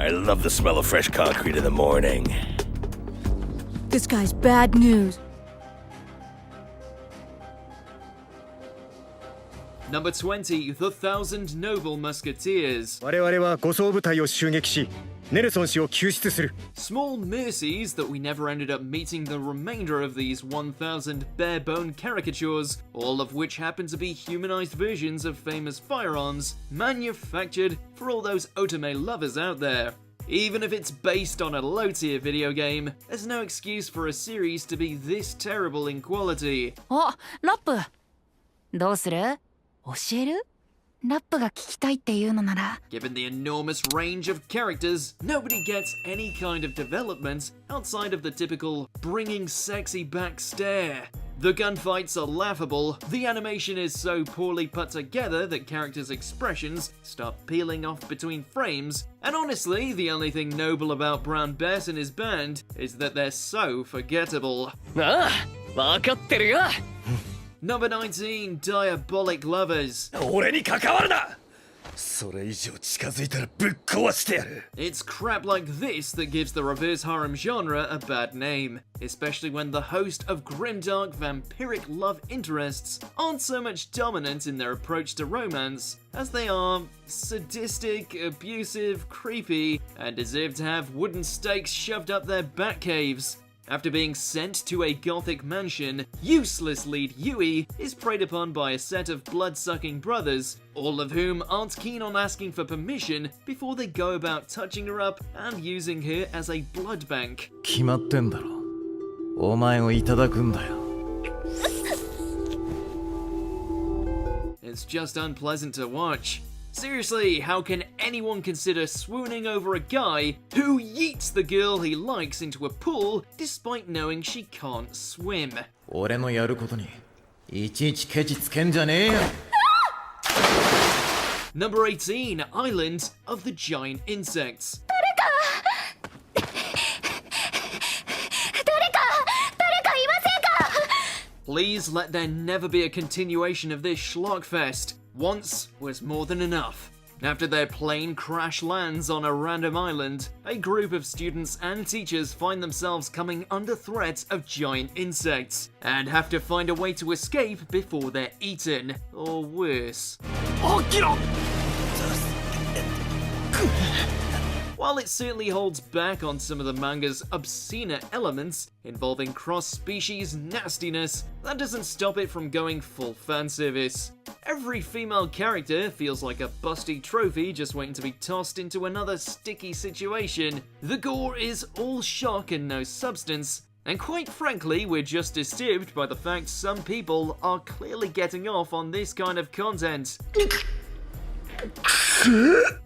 I love the smell of fresh concrete in the morning. This guy's bad news. Number 20, The Thousand Noble Musketeers. 我々は護送部隊を襲撃し、ネルソン氏を救出する。 Small mercies that we never ended up meeting the remainder of these 1,000 bare-bone caricatures, all of which happen to be humanized versions of famous firearms, manufactured for all those otome lovers out there. Even if it's based on a low-tier video game, there's no excuse for a series to be this terrible in quality. あ、ラップ。どうする？教える？ラップが聞きたいっていうのなら。 Given the enormous range of characters, nobody gets any kind of development outside of the typical bringing sexy back stare. The gunfights are laughable, the animation is so poorly put together that characters' expressions start peeling off between frames, and honestly, the only thing noble about Brown Bess and his band is that they're so forgettable. ああ、わかってるよ。 Number 19, Diabolik Lovers. 俺に関わるな。それ以上近づいたらぶっ壊してやる。 It's crap like this that gives the reverse harem genre a bad name, especially when the host of grimdark vampiric love interests aren't so much dominant in their approach to romance as they are sadistic, abusive, creepy, and deserve to have wooden stakes shoved up their bat caves. After being sent to a gothic mansion, useless lead Yui is preyed upon by a set of blood-sucking brothers, all of whom aren't keen on asking for permission before they go about touching her up and using her as a blood bank. 決まってんだろ。お前をいただくんだよ。 It's just unpleasant to watch. Seriously, how can anyone consider swooning over a guy who yeets the girl he likes into a pool despite knowing she can't swim? 俺のやることにいちいちケチつけんじゃねえよ。 Number 18, Island of the Giant Insects. Please let there never be a continuation of this schlockfest. Once was more than enough. After their plane crash lands on a random island, a group of students and teachers find themselves coming under threat of giant insects, and have to find a way to escape before they're eaten, or worse. While it certainly holds back on some of the manga's obscene elements involving cross-species nastiness, that doesn't stop it from going full fanservice. Every female character feels like a busty trophy just waiting to be tossed into another sticky situation. The gore is all shock and no substance, and quite frankly, we're just disturbed by the fact some people are clearly getting off on this kind of content.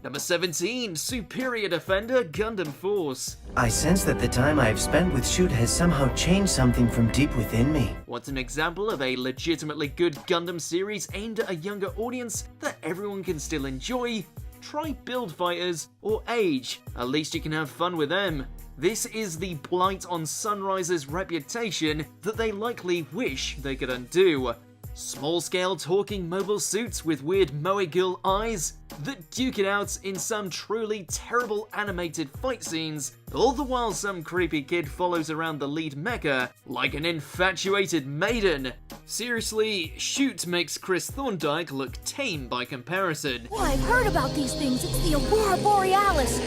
Number 17, Superior Defender Gundam Force. I sense that the time I've spent with Shoot has somehow changed something from deep within me. Want an example of a legitimately good Gundam series aimed at a younger audience that everyone can still enjoy? Try Build Fighters or Age. At least you can have fun with them. This is the blight on Sunrise's reputation that they likely wish they could undo. Small-scale talking mobile suits with weird moe girl eyes that duke it out in some truly terrible animated fight scenes, all the while some creepy kid follows around the lead mecha like an infatuated maiden. Seriously, Shoot makes Chris Thorndike look tame by comparison. Well, I've heard about these things. It's the Aurora Borealis.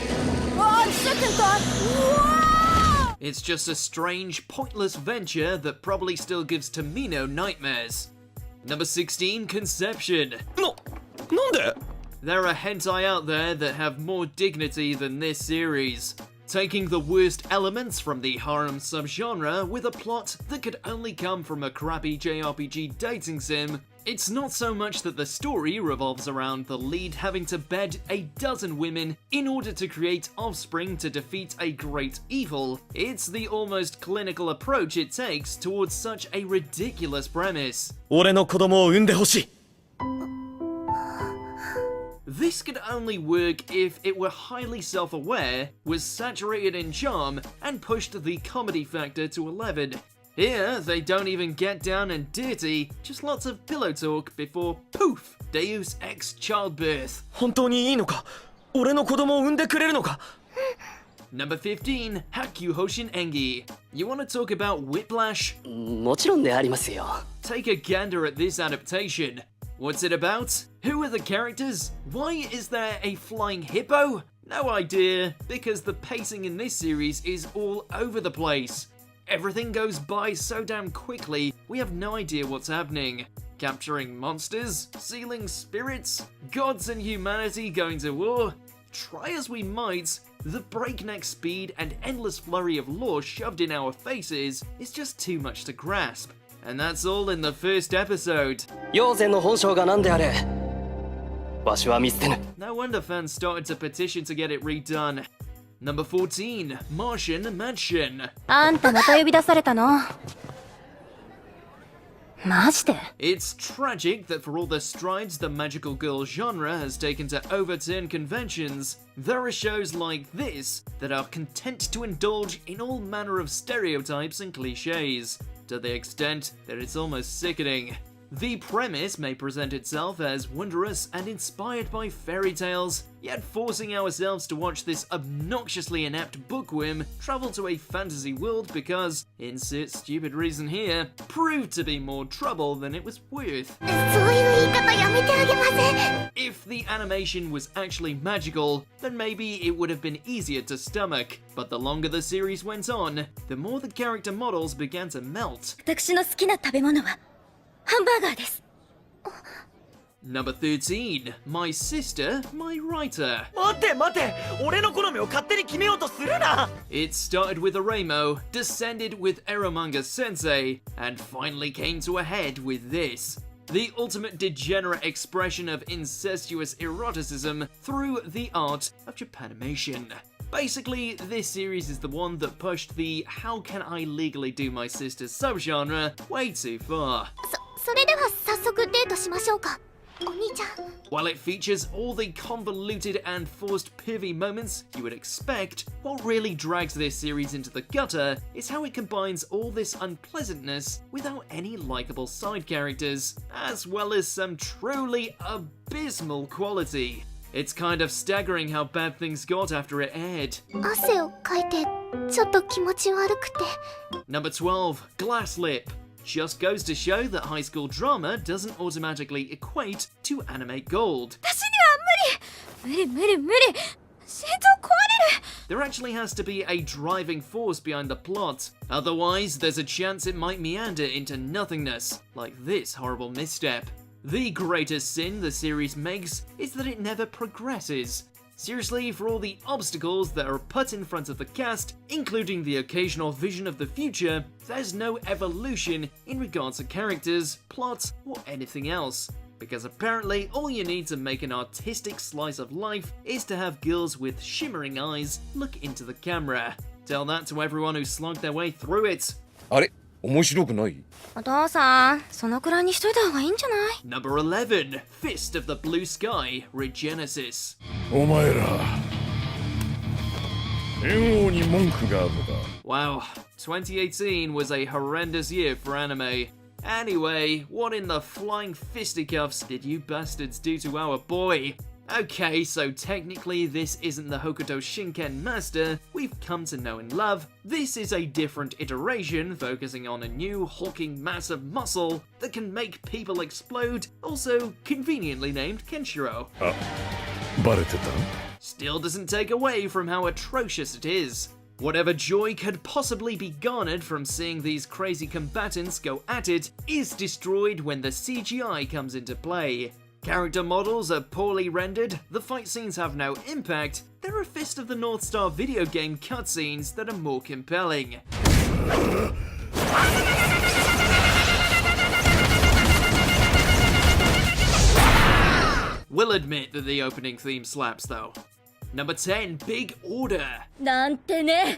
On second thought, whoa! It's just a strange, pointless venture that probably still gives Tomino nightmares. Number 16, Conception. There are hentai out there that have more dignity than this series, taking the worst elements from the harem subgenre with a plot that could only come from a crappy JRPG dating sim. It's not so much that the story revolves around the lead having to bed a dozen women in order to create offspring to defeat a great evil, it's the almost clinical approach it takes towards such a ridiculous premise. 俺の子供を産んでほしい。 This could only work if it were highly self-aware, was saturated in charm, and pushed the comedy factor to 11. Here, they don't even get down and dirty, just lots of pillow talk before poof, Deus Ex childbirth. 本当にいいのか？俺の子供を産んでくれるのか？ Number 15, Hakyu Hoshin Engi. You want to talk about whiplash? もちろんでありますよ。 Take a gander at this adaptation. What's it about? Who are the characters? Why is there a flying hippo? No idea, because the pacing in this series is all over the place. Everything goes by so damn quickly, we have no idea what's happening. Capturing monsters, sealing spirits, gods and humanity going to war. Try as we might, the breakneck speed and endless flurry of lore shoved in our faces is just too much to grasp. And that's all in the first episode. 妖精の本性が何であれ。わしは見捨てぬ。 No wonder fans started to petition to get it redone. Number 14, Marchen Madchen. あんたまた呼び出されたの？マジで？ It's tragic that for all the strides the magical girl genre has taken to overturn conventions, there are shows like this that are content to indulge in all manner of stereotypes and cliches, to the extent that it's almost sickening. The premise may present itself as wondrous and inspired by fairy tales, yet forcing ourselves to watch this obnoxiously inept bookworm travel to a fantasy world because, insert stupid reason here, proved to be more trouble than it was worth. If the animation was actually magical, then maybe it would have been easier to stomach, but the longer the series went on, the more the character models began to melt. 私の好きな食べ物はハンバーガーです。 Number 13, My Sister, My Writer. 待て待て俺の好みを勝手に決めようとするな It started with Aremo, descended with Eromanga Sensei, and finally came to a head with this. The ultimate degenerate expression of incestuous eroticism through the art of Japanimation. Basically, this series is the one that pushed the how can I legally do my sister's subgenre way too far. それでは早速デートしましょうか。お兄ちゃん。 While it features all the convoluted and forced pervy moments you would expect, what really drags this series into the gutter is how it combines all this unpleasantness without any likable side characters, as well as some truly abysmal quality. It's kind of staggering how bad things got after it aired. 汗をかいてちょっと気持ち悪くて。 Number 12, Glasslip. Just goes to show that high school drama doesn't automatically equate to anime gold. 私には無理。無理。心臓壊れる。 There actually has to be a driving force behind the plot. Otherwise, there's a chance it might meander into nothingness, like this horrible misstep. The greatest sin the series makes is that it never progresses. Seriously, for all the obstacles that are put in front of the cast, including the occasional vision of the future, there's no evolution in regards to characters, plot, or anything else. Because apparently all you need to make an artistic slice of life is to have girls with shimmering eyes look into the camera. Tell that to everyone who slogged their way through it. あれ面白くない？お父さん、そのくらいにしといた方がいいんじゃない？ Number 11, Fist of the Blue Sky, Regenesis. お前ら猿王に文句があるのか？ Wow, 2018 was a horrendous year for anime. Anyway, what in the flying fisticuffs did you bastards do to our boy? Okay, so technically this isn't the Hokuto Shinken master we've come to know and love. This is a different iteration focusing on a new hulking mass of muscle that can make people explode, also conveniently named Kenshiro. バレてた？ Still doesn't take away from how atrocious it is. Whatever joy could possibly be garnered from seeing these crazy combatants go at it is destroyed when the CGI comes into play. Character models are poorly rendered, the fight scenes have no impact, there are Fist of the North Star video game cutscenes that are more compelling. We'll admit that the opening theme slaps though. Number 10, Big Order. なんてね。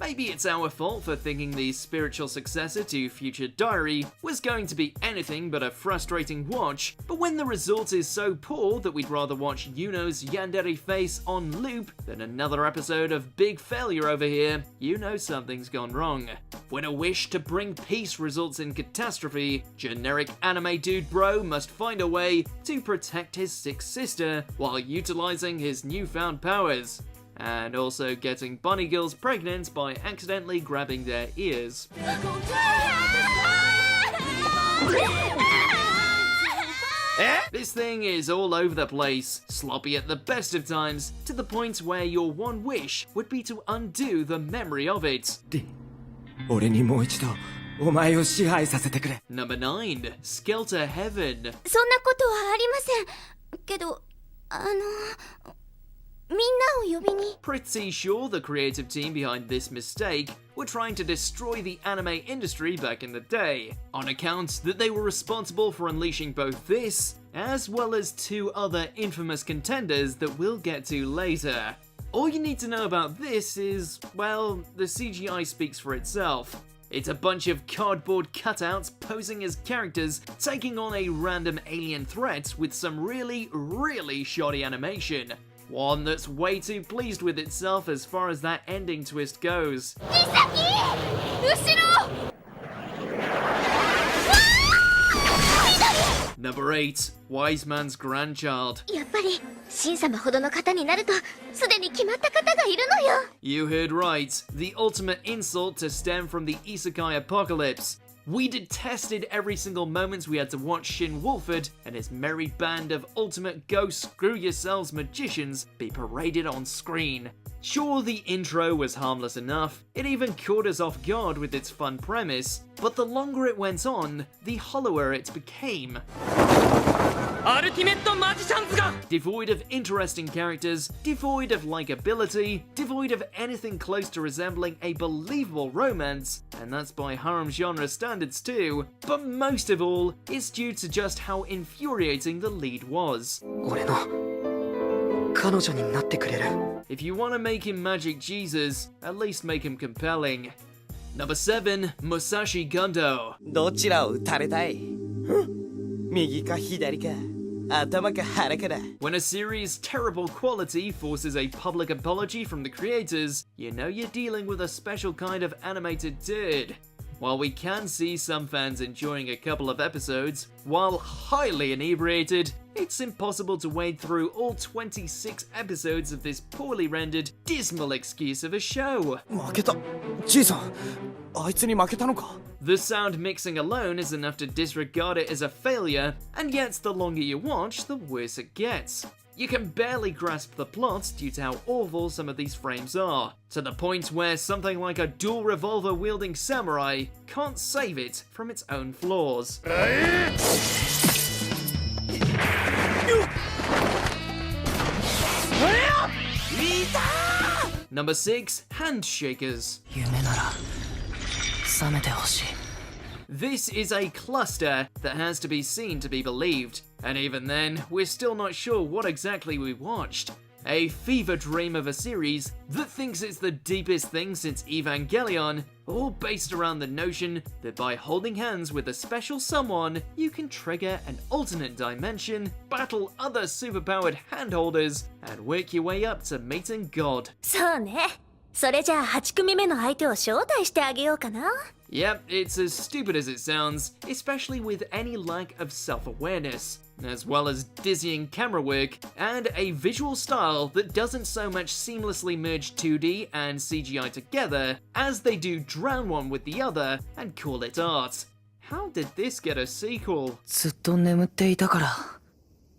Maybe it's our fault for thinking the spiritual successor to Future Diary was going to be anything but a frustrating watch, but when the result is so poor that we'd rather watch Yuno's yandere face on loop than another episode of Big Failure over here, you know something's gone wrong. When a wish to bring peace results in catastrophe, generic anime dude bro must find a way to protect his sick sister while utilizing his newfound powers. And also getting bunny girls pregnant by accidentally grabbing their ears. This thing is all over the place, sloppy at the best of times, to the point where your one wish would be to undo the memory of it. 俺にもう一度お前を支配させてくれ。 Number 9. Skelter Heaven. そんなことはありません。けど、みんなを呼びに。 Pretty sure the creative team behind this mistake were trying to destroy the anime industry back in the day, on account that they were responsible for unleashing both this, as well as 2 other infamous contenders that we'll get to later. All you need to know about this is, well, the CGI speaks for itself. It's a bunch of cardboard cutouts posing as characters taking on a random alien threat with some really, really shoddy animation. One that's way too pleased with itself as far as that ending twist goes. Number 8. Wise Man's Grandchild. やっぱり、神様ほどの方になると、すでに決まった方がいるのよ。 You heard right. The ultimate insult to stem from the isekai apocalypse. We detested every single moment we had to watch Shin Wolford and his merry band of ultimate go screw yourselves magicians be paraded on screen. Sure, the intro was harmless enough, it even caught us off guard with its fun premise, but the longer it went on, the hollower it became. Devoid of interesting characters, devoid of likability, devoid of anything close to resembling a believable romance, and that's by harem genre standards too, but most of all, it's due to just how infuriating the lead was. 俺の彼女になってくれる。 If you want to make him Magic Jesus, at least make him compelling. Number 7. Musashi Gundou. どちらを撃たれたい？右か左か頭か腹かだ。 When a series' terrible quality forces a public apology from the creators, you know you're dealing with a special kind of animated turd. While we can see some fans enjoying a couple of episodes, while highly inebriated, it's impossible to wade through all 26 episodes of this poorly rendered, dismal excuse of a show. 負けた。じいさん、あいつに負けたのか？ The sound mixing alone is enough to disregard it as a failure, and yet the longer you watch, the worse it gets. You can barely grasp the plot due to how awful some of these frames are, to the point where something like a dual revolver wielding samurai can't save it from its own flaws. Number 6. Handshakers. 夢なら覚めてほしい。 This is a cluster that has to be seen to be believed, and even then, we're still not sure what exactly we watched. A fever dream of a series that thinks it's the deepest thing since Evangelion, all based around the notion that by holding hands with a special someone, you can trigger an alternate dimension, battle other superpowered handholders, and work your way up to meeting God. そうね。それじゃあ8組目の相手を招待してあげようかな。Yep, it's as stupid as it sounds, especially with any lack of self-awareness, as well as dizzying camera work, and a visual style that doesn't so much seamlessly merge 2D and CGI together, as they do drown one with the other and call it art. How did this get a sequel? ずっと眠っていたから。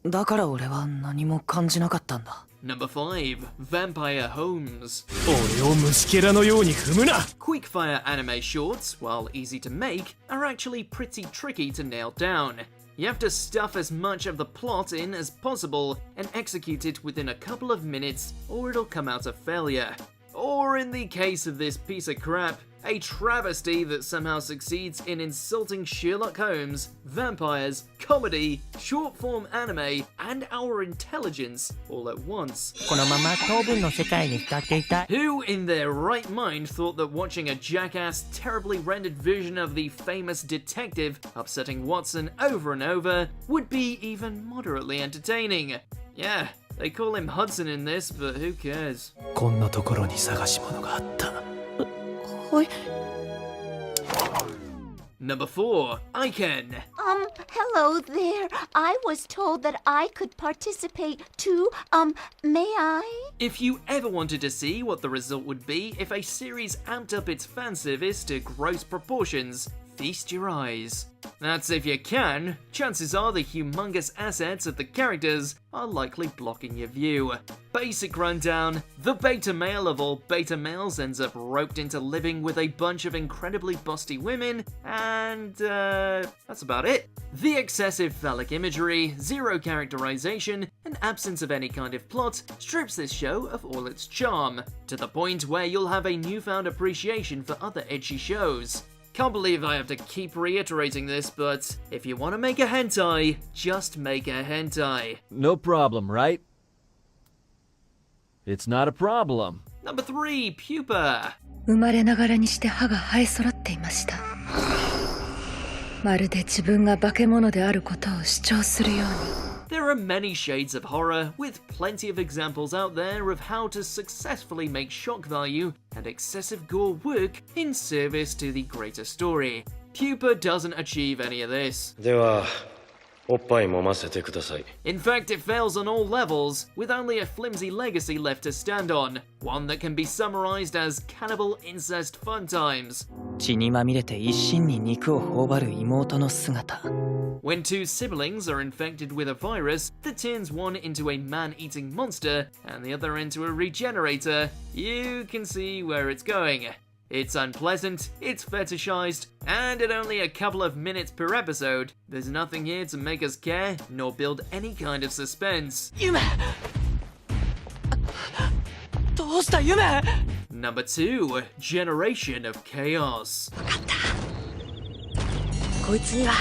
だから俺は何も感じなかったんだ。 Number 5. Vampire Holmes. 俺を虫けらのように踏むな。 Quickfire anime shorts, while easy to make, are actually pretty tricky to nail down. You have to stuff as much of the plot in as possible and execute it within a couple of minutes, or it'll come out a failure. Or in the case of this piece of crap, a travesty that somehow succeeds in insulting Sherlock Holmes, vampires, comedy, short-form anime, and our intelligence all at once. このまま当分の世界に浸っていたい。 Who in their right mind thought that watching a jackass, terribly rendered version of the famous detective upsetting Watson over and over would be even moderately entertaining? Yeah, they call him Hudson in this, but who cares? こんなところに探し物があった。はい。 Number 4, Eiken. Hello there. I was told that I could participate too. May I? If you ever wanted to see what the result would be if a series amped up its fan service to gross proportions, feast your eyes. That's if you can. Chances are the humongous assets of the characters are likely blocking your view. Basic rundown: the beta male of all beta males ends up roped into living with a bunch of incredibly busty women, and that's about it. The excessive phallic imagery, zero characterization, and absence of any kind of plot strips this show of all its charm, to the point where you'll have a newfound appreciation for other ecchi shows. Can't believe I have to keep reiterating this, but if you want to make a hentai, just make a hentai. No problem, right? It's not a problem. Number 3, Pupa. 生まれながらにして歯が生え揃っていました。まるで自分が化け物であることを主張するように。 There are many shades of horror, with plenty of examples out there of how to successfully make shock value and excessive gore work in service to the greater story. Pupa doesn't achieve any of this. では、おっぱい揉ませてください。 In fact, it fails on all levels, with only a flimsy legacy left to stand on, one that can be summarized as cannibal incest fun times. 血にまみれて一心に肉を頬張る妹の姿。 When two siblings are infected with a virus that turns one into a man-eating monster and the other into a regenerator, you can see where it's going. It's unpleasant, it's fetishized, and at only a couple of minutes per episode, there's nothing here to make us care nor build any kind of suspense. 夢。どうした夢。 Number 2, Generation of Chaos. こいつには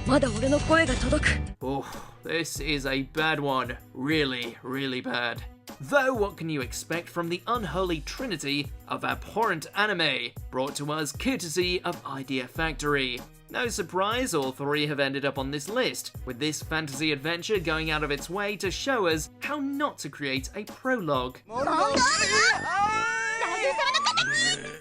まだ俺の声が届く。 Oh, this is a bad one. Really, really bad. Though what can you expect from the unholy trinity of abhorrent anime, brought to us courtesy of Idea Factory? No surprise, all three have ended up on this list, with this fantasy adventure going out of its way to show us how not to create a prologue.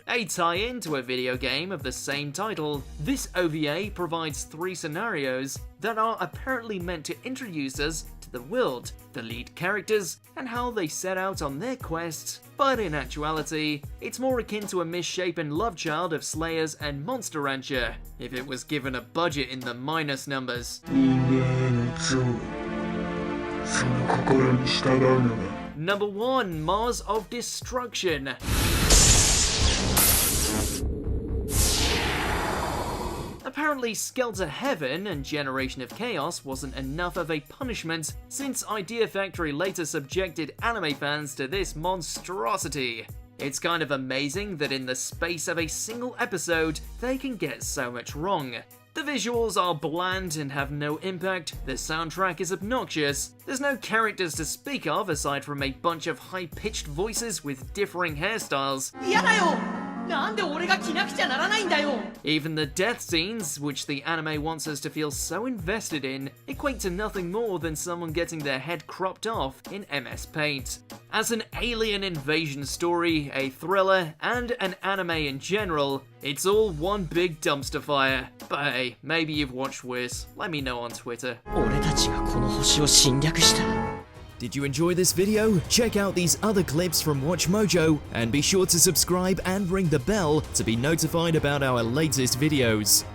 A tie-in to a video game of the same title, this OVA provides 3 scenarios that are apparently meant to introduce us to the world, the lead characters, and how they set out on their quests, but in actuality, it's more akin to a misshapen love child of Slayers and Monster Rancher, if it was given a budget in the minus numbers. Number 1, Mars of Destruction. Apparently, Skelter Heaven and Generation of Chaos wasn't enough of a punishment, since Idea Factory later subjected anime fans to this monstrosity. It's kind of amazing that in the space of a single episode, they can get so much wrong. The visuals are bland and have no impact, the soundtrack is obnoxious, there's no characters to speak of aside from a bunch of high-pitched voices with differing hairstyles. Even the death scenes, which the anime wants us to feel so invested in, equate to nothing more than someone getting their head cropped off in MS Paint. As an alien invasion story, a thriller, and an anime in general, it's all one big dumpster fire. But hey, maybe you've watched worse. Let me know on Twitter. 俺たちがこの星を侵略した。 Did you enjoy this video? Check out these other clips from WatchMojo and be sure to subscribe and ring the bell to be notified about our latest videos.